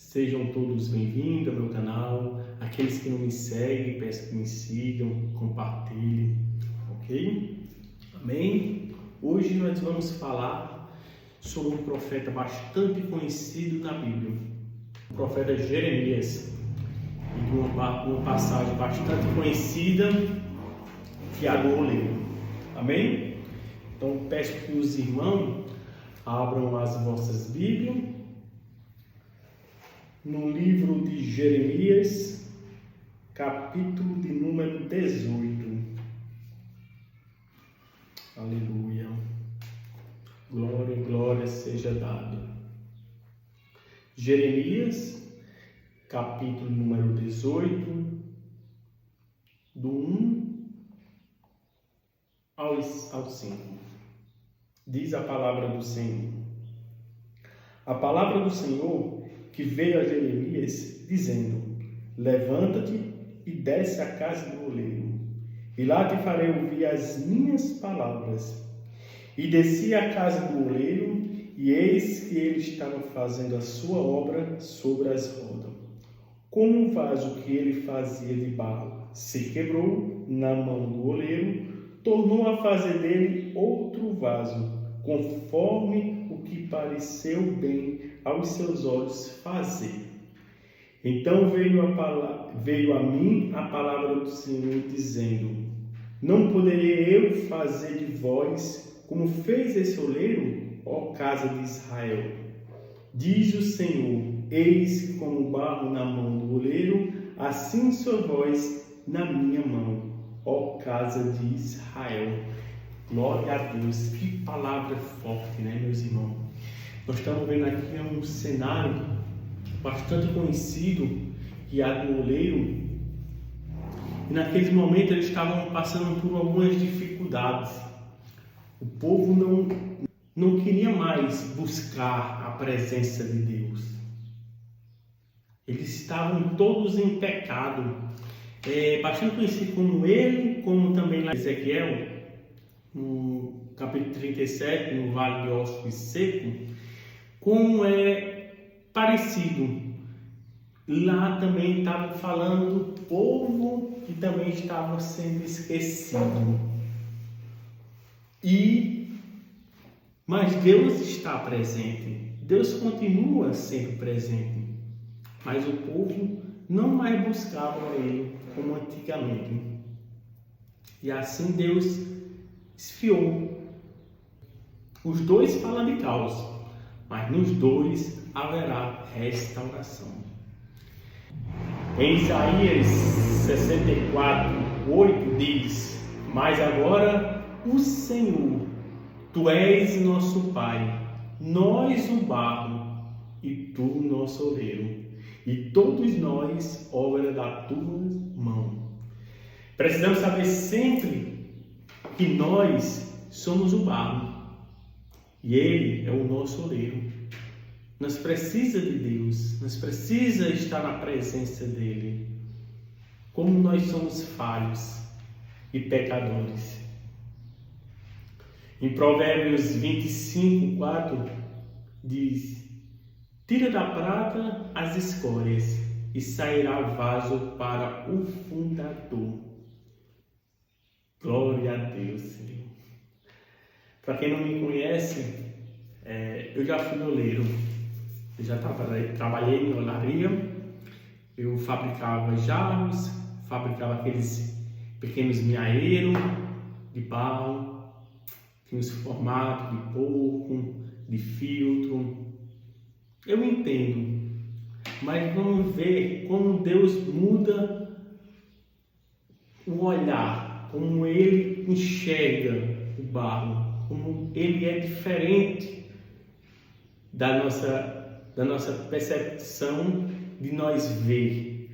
Sejam todos bem-vindos ao meu canal. Aqueles que não me seguem, peço que me sigam, compartilhem, ok? Amém? Hoje nós vamos falar sobre um profeta bastante conhecido na Bíblia, o profeta Jeremias, e de uma passagem bastante conhecida, Tiago o Oleiro. Amém? Então peço que os irmãos abram as vossas Bíblias no livro de Jeremias, capítulo de número 18. Aleluia. Glória, glória seja dada. Jeremias, capítulo número 18, do 1 ao 5. Diz a palavra do Senhor. A palavra do Senhor que veio a Jeremias, dizendo: levanta-te e desce à casa do oleiro, e lá te farei ouvir as minhas palavras. E desci à casa do oleiro, e eis que ele estava fazendo a sua obra sobre as rodas. Como um vaso que ele fazia de barro se quebrou na mão do oleiro, tornou a fazer dele outro vaso, conforme o que pareceu bem aos seus olhos fazer. Então veio a mim a palavra do Senhor, dizendo: não poderia eu fazer de vós como fez esse oleiro, ó casa de Israel? Diz o Senhor: eis que como barro na mão do oleiro, assim sois vós na minha mão, ó casa de Israel. Glória a Deus. Que palavra forte, né, meus irmãos? Nós estamos vendo aqui um cenário bastante conhecido, que é do oleiro. E naqueles momentos eles estavam passando por algumas dificuldades. O povo não queria mais buscar a presença de Deus. Eles estavam todos em pecado. Bastante conhecido como ele, como também lá em Ezequiel, no capítulo 37, no Vale de Ossos Secos, como é parecido. Lá também estava falando do povo que também estava sendo esquecido. Mas Deus está presente. Deus continua sendo presente. Mas o povo não mais buscava Ele como antigamente. E assim Deus esfriou. Os dois falam de caos, mas nos dois haverá restauração. Em Isaías 64, 8 diz: mas agora o Senhor, Tu és nosso Pai, nós o barro e Tu o nosso oleiro, e todos nós obra da Tua mão. Precisamos saber sempre que nós somos o barro e Ele é o nosso oleiro. Nós precisamos de Deus, nós precisamos estar na presença dEle. Como nós somos falhos e pecadores. Em Provérbios 25, 4 diz: tira da prata as escórias e sairá vaso para o fundador. Glória a Deus, Senhor. Para quem não me conhece, eu já fui oleiro. Eu já trabalhei em olaria. Eu fabricava jarros, fabricava aqueles pequenos meaeiros de barro, tinha os formatos de porco, de filtro. Eu entendo, mas vamos ver como Deus muda o olhar, como Ele enxerga o barro, como Ele é diferente da nossa percepção de nós ver.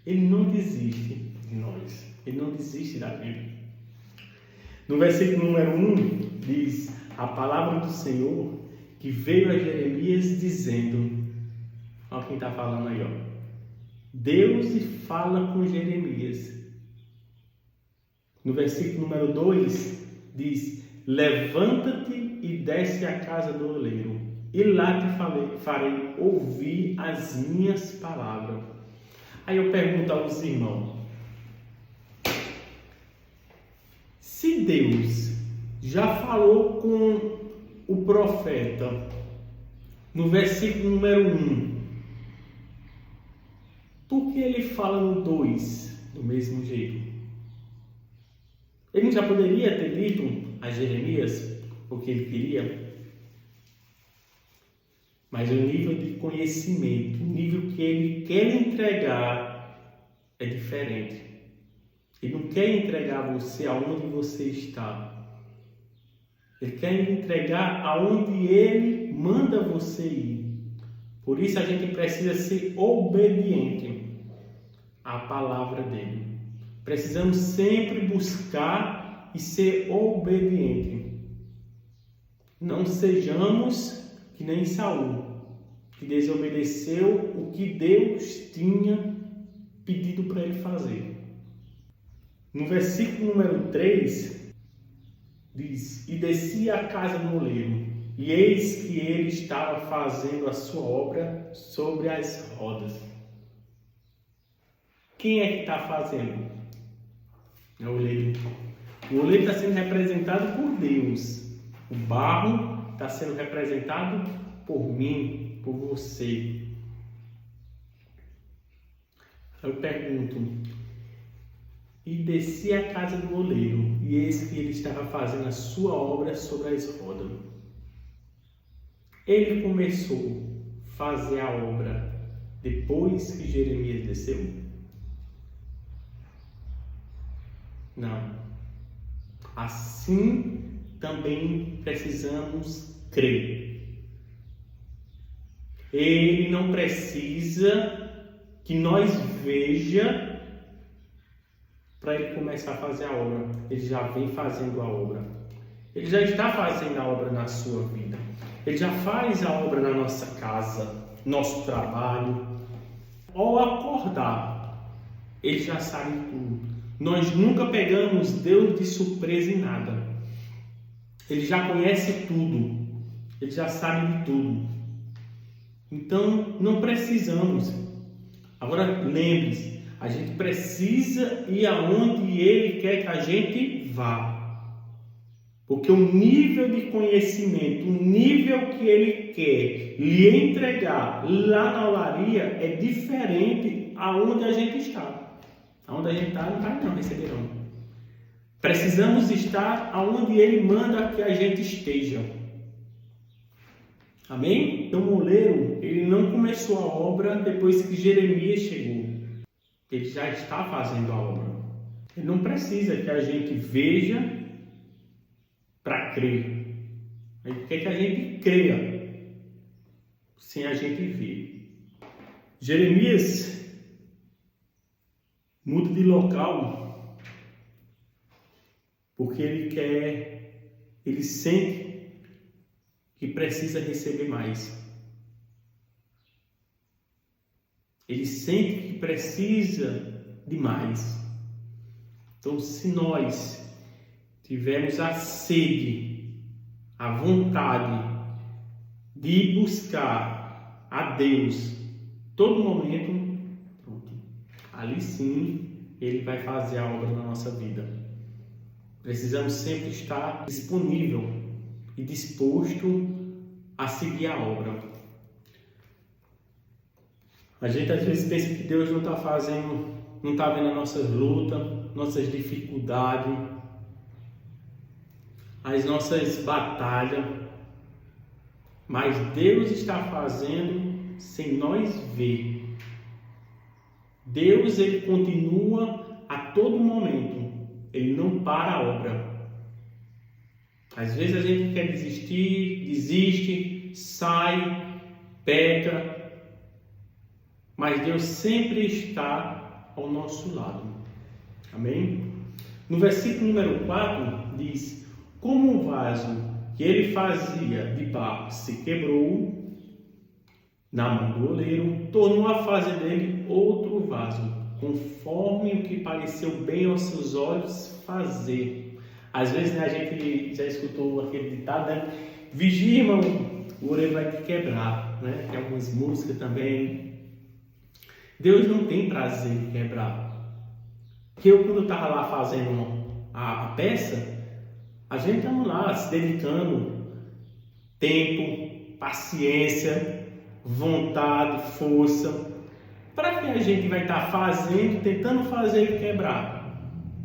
Ele não desiste de nós, Ele não desiste da gente. No versículo número 1 diz: a palavra do Senhor que veio a Jeremias dizendo. Olha quem está falando aí, ó. Deus fala com Jeremias. No versículo número 2 diz: levanta-te e desce à casa do oleiro, e lá te farei ouvir as minhas palavras. Aí eu pergunto aos irmãos, se Deus já falou com o profeta no versículo número 1, por que ele fala no 2 do mesmo jeito? Ele já poderia ter dito a Jeremias o que ele queria? Mas o nível de conhecimento, o nível que ele quer entregar é diferente. Ele não quer entregar você aonde você está. Ele quer entregar aonde ele manda você ir. Por isso a gente precisa ser obediente à palavra dele. Precisamos sempre buscar e ser obediente. Não sejamos que nem Saul, que desobedeceu o que Deus tinha pedido para ele fazer. No versículo número 3, diz: E desci à casa do moleiro, e eis que ele estava fazendo a sua obra sobre as rodas. Quem é que está fazendo? É o oleiro. O oleiro está sendo representado por Deus. O barro está sendo representado por mim, por você. Eu pergunto, e desci à casa do oleiro, e eis que ele estava fazendo a sua obra sobre as rodas. Ele começou a fazer a obra depois que Jeremias desceu? Não. Assim também precisamos crer. Ele não precisa que nós veja para ele começar a fazer a obra. Ele já vem fazendo a obra. Ele já está fazendo a obra na sua vida. Ele já faz a obra na nossa casa, nosso trabalho. Ao acordar, ele já sabe tudo. Nós nunca pegamos Deus de surpresa em nada. Ele já conhece tudo. Ele já sabe de tudo. Então, não precisamos. Agora, lembre-se, a gente precisa ir aonde Ele quer que a gente vá. Porque o nível de conhecimento, o nível que Ele quer lhe entregar lá na olaria é diferente aonde a gente está. Aonde a gente está, não vai não receberão. Precisamos estar aonde Ele manda que a gente esteja. Amém? Então o oleiro, ele não começou a obra depois que Jeremias chegou. Ele já está fazendo a obra. Ele não precisa que a gente veja para crer. Ele quer que a gente creia sem a gente ver. Jeremias muda de local porque ele sente que precisa receber mais. Ele sente que precisa de mais. Então, se nós tivermos a sede, a vontade de buscar a Deus todo momento, pronto, ali sim Ele vai fazer a obra na nossa vida. Precisamos sempre estar disponível e disposto a seguir a obra. A gente às vezes pensa que Deus não está fazendo, não está vendo as nossas lutas, nossas dificuldades, as nossas batalhas, mas Deus está fazendo sem nós ver. Deus, ele continua a todo momento, ele não para a obra. Às vezes a gente quer desistir, desiste, sai, peca, mas Deus sempre está ao nosso lado. Amém? No versículo número 4 diz: como o vaso que ele fazia de barro se quebrou na mão do oleiro, tornou a fazer dele outro vaso, conforme o que pareceu bem aos seus olhos fazer. Às vezes, né, a gente já escutou aquele ditado, né? Vigia, irmão, o oleiro vai te quebrar, né? Tem algumas músicas também. Deus não tem prazer em quebrar. Porque eu, quando eu estava lá fazendo a peça, a gente estava lá se dedicando tempo, paciência, vontade, força. Para que a gente vai estar fazendo, tentando fazer e quebrar?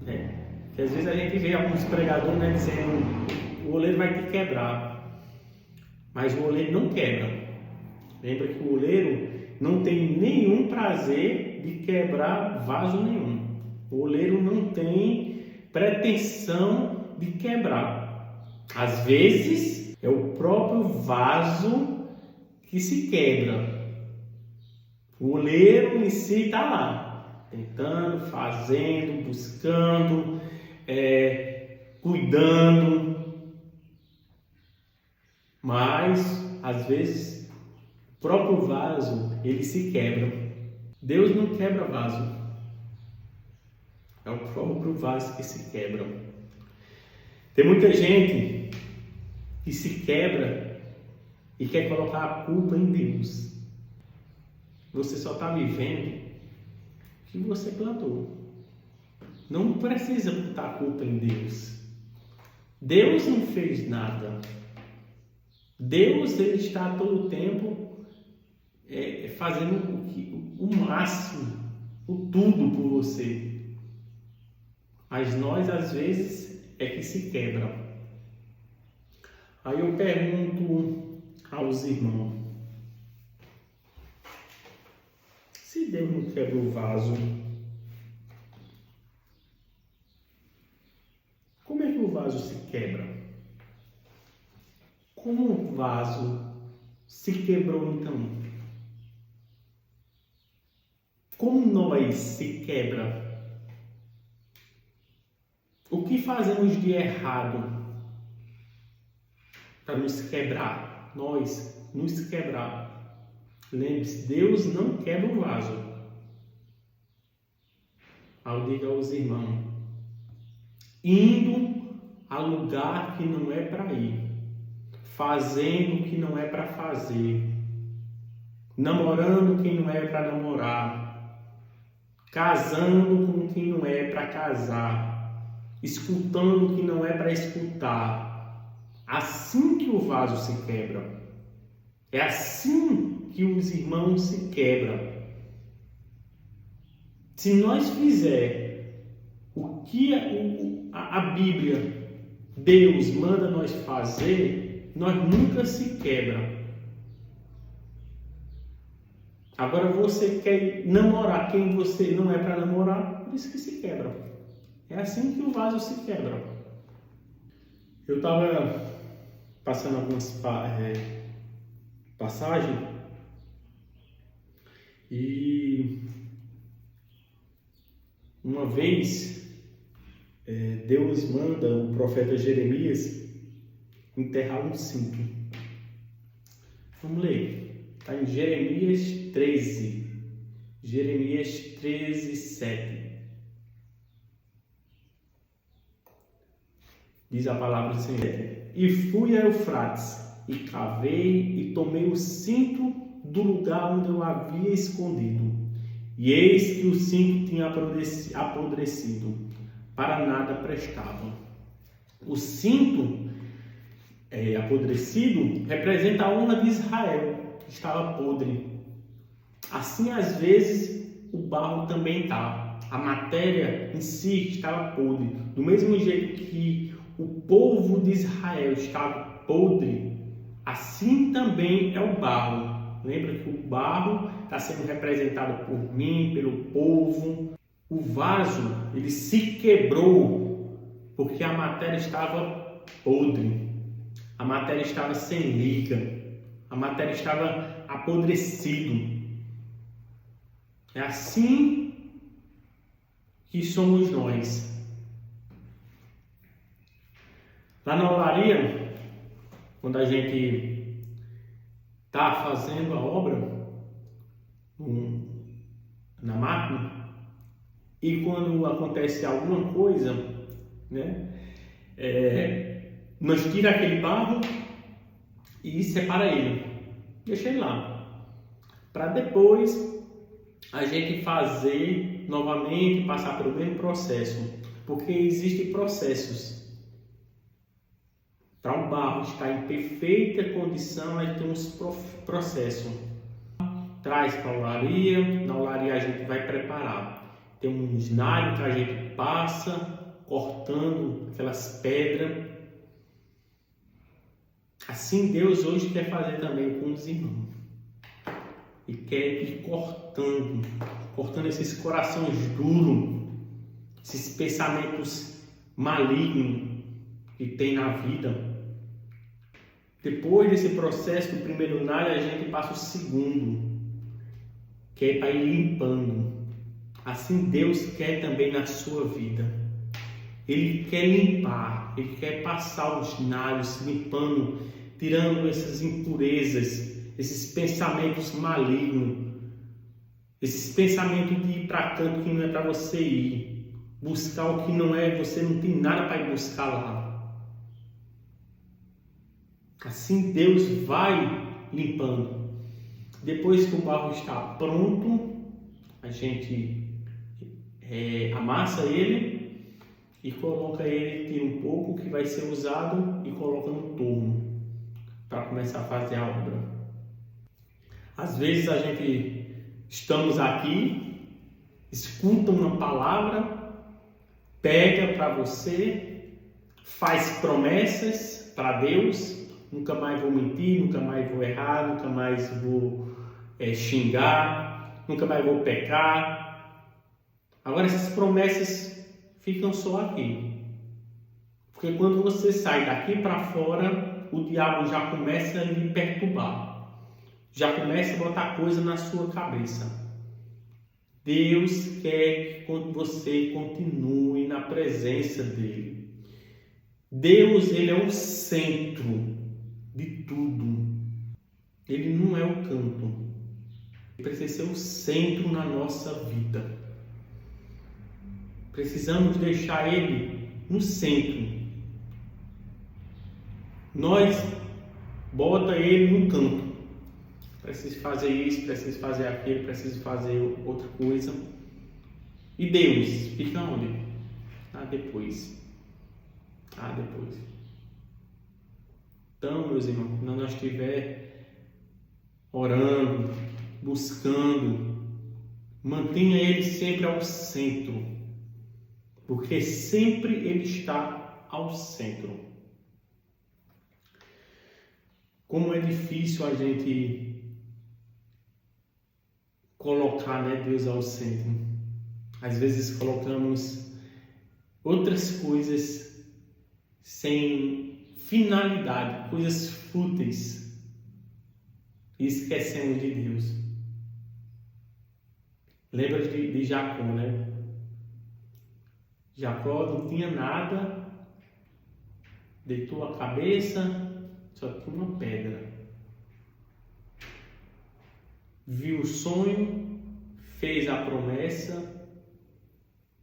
Porque às vezes a gente vê alguns pregadores, né, dizendo: o oleiro vai te quebrar. Mas o oleiro não quebra. Lembra que o oleiro não tem nenhum prazer de quebrar vaso nenhum. O oleiro não tem pretensão de quebrar. Às vezes é o próprio vaso que se quebra. O oleiro em si está lá, tentando, fazendo, buscando, cuidando. Mas às vezes o próprio vaso ele se quebra. Deus não quebra vaso. É o próprio vaso que se quebra. Tem muita gente que se quebra e quer colocar a culpa em Deus. Você só está vivendo o que você plantou. Não precisa botar a culpa em Deus. Deus não fez nada. Deus ele está todo o tempo fazendo o máximo, o tudo por você. Mas nós, às vezes, é que se quebra. Aí eu pergunto aos irmãos: se Deus não quebra o vaso, como é que o vaso se quebra? Como o vaso se quebrou então? Como nós se quebra? O que fazemos de errado para nos quebrar? Nós nos quebrar. Lembre-se, Deus não quebra o vaso. Ao diga aos irmãos: indo a lugar que não é para ir, fazendo o que não é para fazer, namorando quem não é para namorar, casando com quem não é para casar, escutando o que não é para escutar. Assim que o vaso se quebra. É assim que os irmãos se quebram. Se nós fizer o que a Bíblia, Deus manda nós fazer, nós nunca se quebra. Agora você quer namorar quem você não é para namorar, por isso que se quebra. É assim que o vaso se quebra. Eu estava passando algumas passagens e uma vez Deus manda o profeta Jeremias enterrar um cinto. Vamos ler. Está em Jeremias 13. Jeremias 13, 7. Diz a palavra do Senhor: e fui a Eufrates, e cavei, e tomei o cinto do lugar onde eu havia escondido. E eis que o cinto tinha apodrecido, para nada prestava. O cinto apodrecido representa a honra de Israel, que estava podre. Assim, às vezes, o barro também está. A matéria em si estava podre. Do mesmo jeito que o povo de Israel estava podre, assim também é o barro. Lembra que o barro está sendo representado por mim, pelo povo. O vaso, ele se quebrou porque a matéria estava podre. A matéria estava sem liga. A matéria estava apodrecida. É assim que somos nós. Lá na olaria, quando a gente está fazendo a obra na máquina, e quando acontece alguma coisa, né, nós tiramos aquele barro, e separa ele. Deixa ele lá. Para depois a gente fazer novamente, passar pelo mesmo processo. Porque existem processos. Para um barro estar em perfeita condição, aí tem uns processos. Traz para a olaria, na olaria a gente vai preparar. Tem uns nalhos que a gente passa, cortando aquelas pedras. Assim Deus hoje quer fazer também com os irmãos. E quer ir cortando esses corações duros, esses pensamentos malignos que tem na vida. Depois desse processo do primeiro nalho, a gente passa o segundo, que é para ir limpando. Assim Deus quer também na sua vida. Ele quer limpar, Ele quer passar os nalhos, limpando, tirando essas impurezas, esses pensamentos malignos, esses pensamentos de ir para canto que não é para você ir, buscar o que não é, você não tem nada para ir buscar lá. Assim Deus vai limpando. Depois que o barro está pronto, a gente amassa ele e coloca ele, tira um pouco que vai ser usado e coloca no torno para começar a fazer a obra. Às vezes a gente estamos aqui, escuta uma palavra, pega para você, faz promessas para Deus. Nunca mais vou mentir, nunca mais vou errar, nunca mais vou xingar, nunca mais vou pecar. Agora essas promessas ficam só aqui. Porque quando você sai daqui para fora, o diabo já começa a lhe perturbar. Já começa a botar coisa na sua cabeça. Deus quer que você continue na presença dele. Deus, ele é o centro de tudo. Ele não é o canto. Ele precisa ser o centro na nossa vida. Precisamos deixar ele no centro. Nós bota ele no canto. Preciso fazer isso, preciso fazer aquilo, preciso fazer outra coisa. E Deus fica onde? Depois. Depois. Então, meus irmãos, quando nós estiver orando, buscando, mantenha ele sempre ao centro, porque sempre ele está ao centro. Como é difícil a gente colocar, Deus ao centro. Às vezes colocamos outras coisas sem finalidade, coisas fúteis, e esquecemos de Deus. Lembra de Jacó, Jacó não tinha nada, deitou a cabeça, só tinha uma pedra. Viu o sonho, fez a promessa,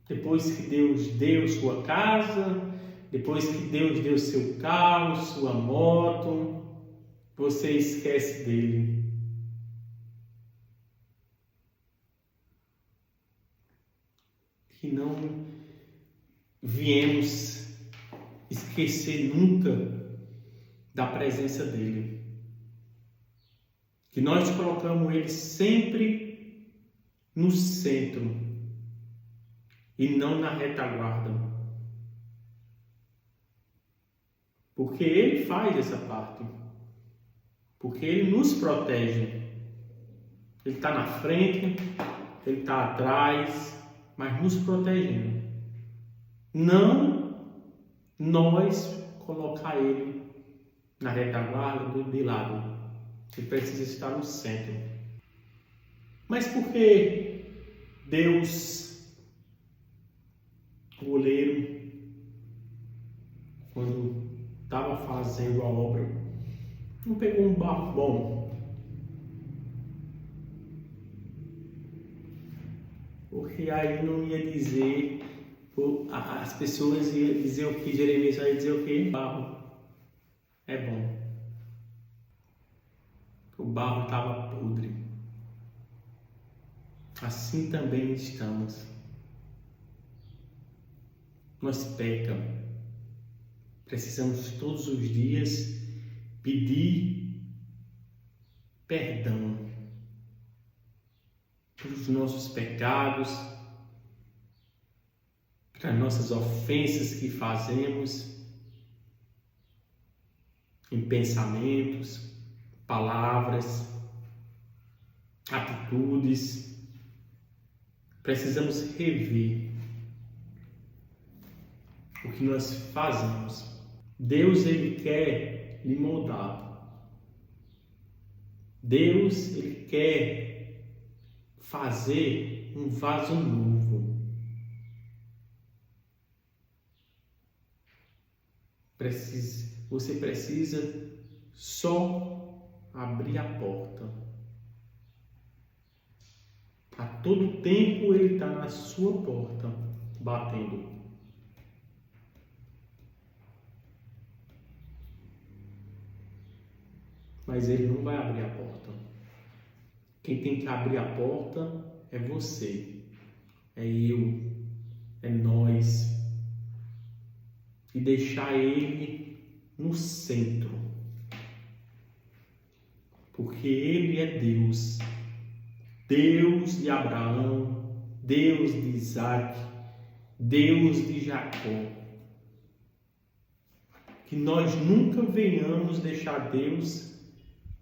depois que Deus deu sua casa, depois que Deus deu seu carro, sua moto, você esquece dele. Que não viemos esquecer nunca da presença dele. Que nós colocamos ele sempre no centro e não na retaguarda. Porque ele faz essa parte. Porque ele nos protege. Ele está na frente, ele está atrás, mas nos protegendo. Não nós colocar ele na retaguarda de lado. Ele precisa estar no centro. Mas por que Deus, o oleiro, quando estava fazendo a obra, não pegou um barro bom? Porque aí não ia dizer, as pessoas iam dizer o que? Jeremias ia dizer o que? Barro é bom. barro estava podre. Assim também estamos. Nós pecamos. Precisamos todos os dias pedir perdão pelos nossos pecados, pelas nossas ofensas que fazemos em pensamentos, palavras, atitudes. Precisamos rever o que nós fazemos. Deus, Ele quer lhe moldar. Deus, Ele quer fazer um vaso novo. Você precisa só abrir a porta. A todo tempo Ele está na sua porta, batendo. Mas Ele não vai abrir a porta. Quem tem que abrir a porta é você, é eu, é nós. E deixar Ele no centro. Porque Ele é Deus. Deus de Abraão, Deus de Isaac, Deus de Jacó. Que nós nunca venhamos deixar Deus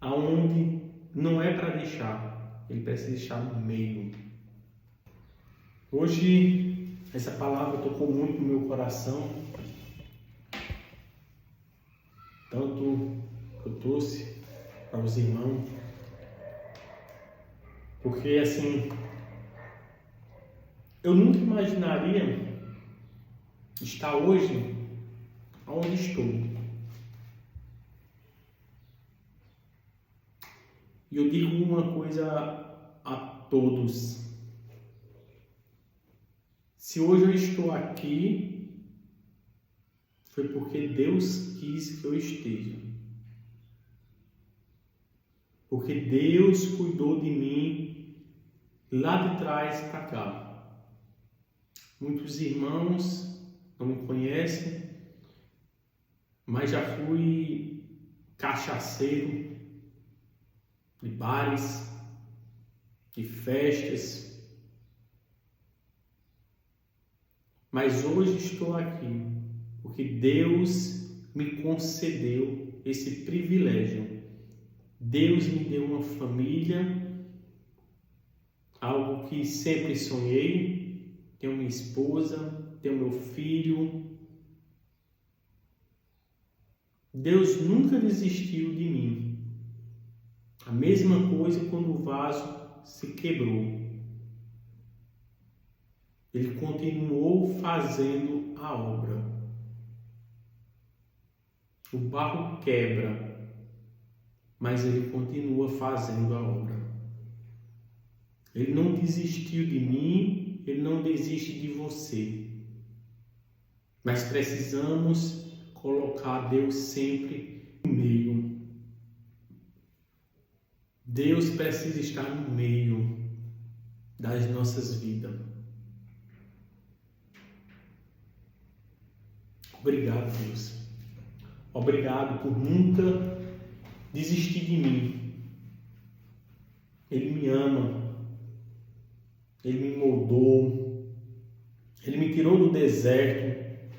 aonde não é para deixar. Ele precisa deixar no meio. Hoje, essa palavra tocou muito no meu coração. Tanto eu trouxe para os irmãos. Porque assim, eu nunca imaginaria estar hoje onde estou. E eu digo uma coisa a todos. Se hoje eu estou aqui, foi porque Deus quis que eu esteja. Porque Deus cuidou de mim lá de trás para cá. Muitos irmãos não me conhecem, mas já fui cachaceiro de bares, de festas. Mas hoje estou aqui porque Deus me concedeu esse privilégio. Deus me deu uma família, algo que sempre sonhei. Tenho minha esposa, tenho meu filho. Deus nunca desistiu de mim. A mesma coisa quando o vaso se quebrou. Ele continuou fazendo a obra. O barro quebra, mas ele continua fazendo a obra. Ele não desistiu de mim, ele não desiste de você. Mas precisamos colocar Deus sempre no meio. Deus precisa estar no meio das nossas vidas. Obrigado, Deus. Obrigado por nunca desistir de mim. Ele me ama. Ele me moldou. Ele me tirou do deserto,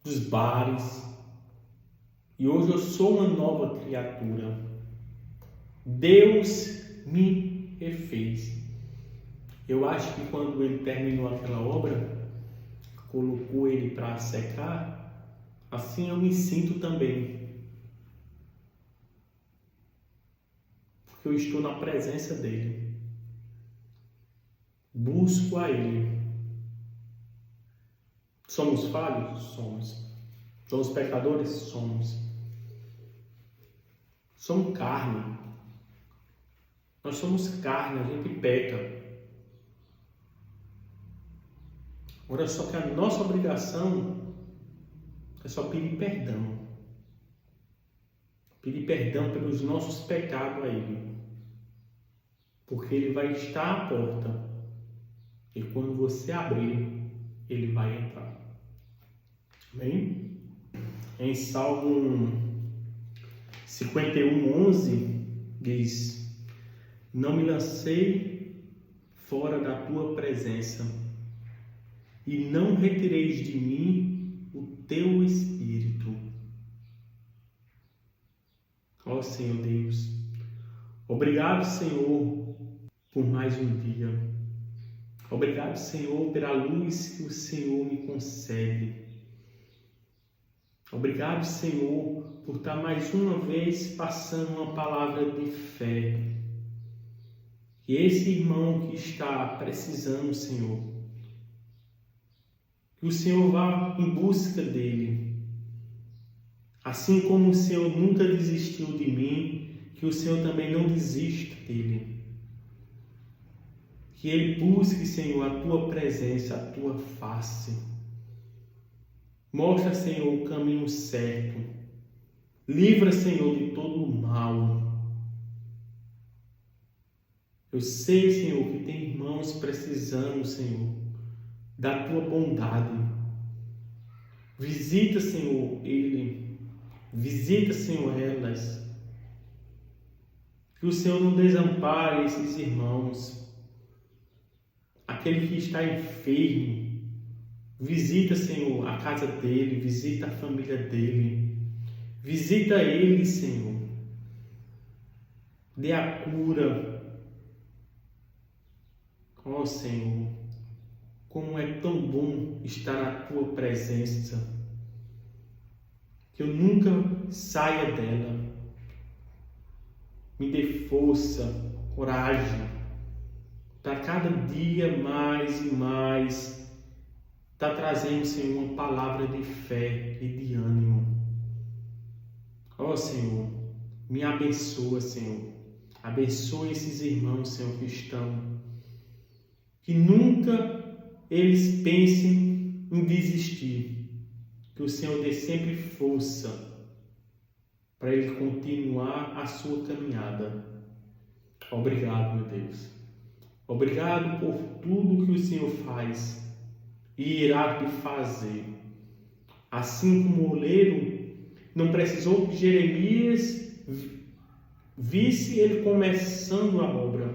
dos bares. E hoje eu sou uma nova criatura. Deus me refez. Eu acho que quando ele terminou aquela obra, colocou ele para secar, assim eu me sinto também. Porque eu estou na presença dele. Busco a ele. Somos falhos? Somos. Somos pecadores? Somos. Somos carne. Nós somos carne, a gente peca. Agora, só que a nossa obrigação é só pedir perdão. pedir perdão pelos nossos pecados a Ele, porque Ele vai estar à porta e quando você abrir, Ele vai entrar. Amém? Em Salmo 51:11 diz: não me lancei fora da tua presença e não retireis de mim o teu Espírito. Ó Senhor Deus, obrigado, Senhor, por mais um dia. Obrigado, Senhor, pela luz que o Senhor me concede. Obrigado, Senhor, por estar mais uma vez passando uma palavra de fé. Que esse irmão que está precisando, Senhor, que o Senhor vá em busca dele. Assim como o Senhor nunca desistiu de mim, que o Senhor também não desista dele. Que ele busque, Senhor, a tua presença, a tua face. Mostra, Senhor, o caminho certo. Livra, Senhor, de todo o mal. Eu sei, Senhor, que tem irmãos precisando, Senhor, da tua bondade. Visita, Senhor, ele. Visita, Senhor, elas. Que o Senhor não desampare esses irmãos. Aquele que está enfermo, visita, Senhor, a casa dele, visita a família dele, visita ele, Senhor, dê a cura. Ó Senhor, como é tão bom estar na tua presença, que eu nunca saia dela. Me dê força, coragem, para cada dia mais e mais está trazendo, Senhor, uma palavra de fé e de ânimo. Ó Senhor, me abençoa, Senhor. Abençoa esses irmãos, Senhor, que estão. Que nunca eles pensem em desistir. Que o Senhor dê sempre força para ele continuar a sua caminhada. Obrigado, meu Deus. Obrigado por tudo que o Senhor faz e irá te fazer. Assim como o oleiro não precisou que Jeremias visse ele começando a obra,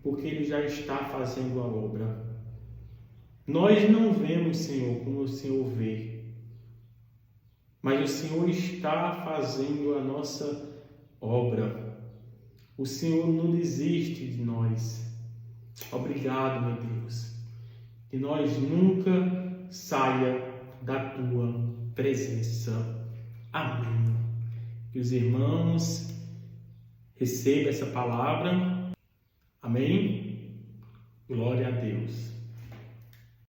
porque ele já está fazendo a obra. Nós não vemos, Senhor, como o Senhor vê, mas o Senhor está fazendo a nossa obra. O Senhor não desiste de nós. Obrigado, meu Deus. Que nós nunca saia da tua presença. Amém. Que os irmãos recebam essa palavra. Amém. Glória a Deus.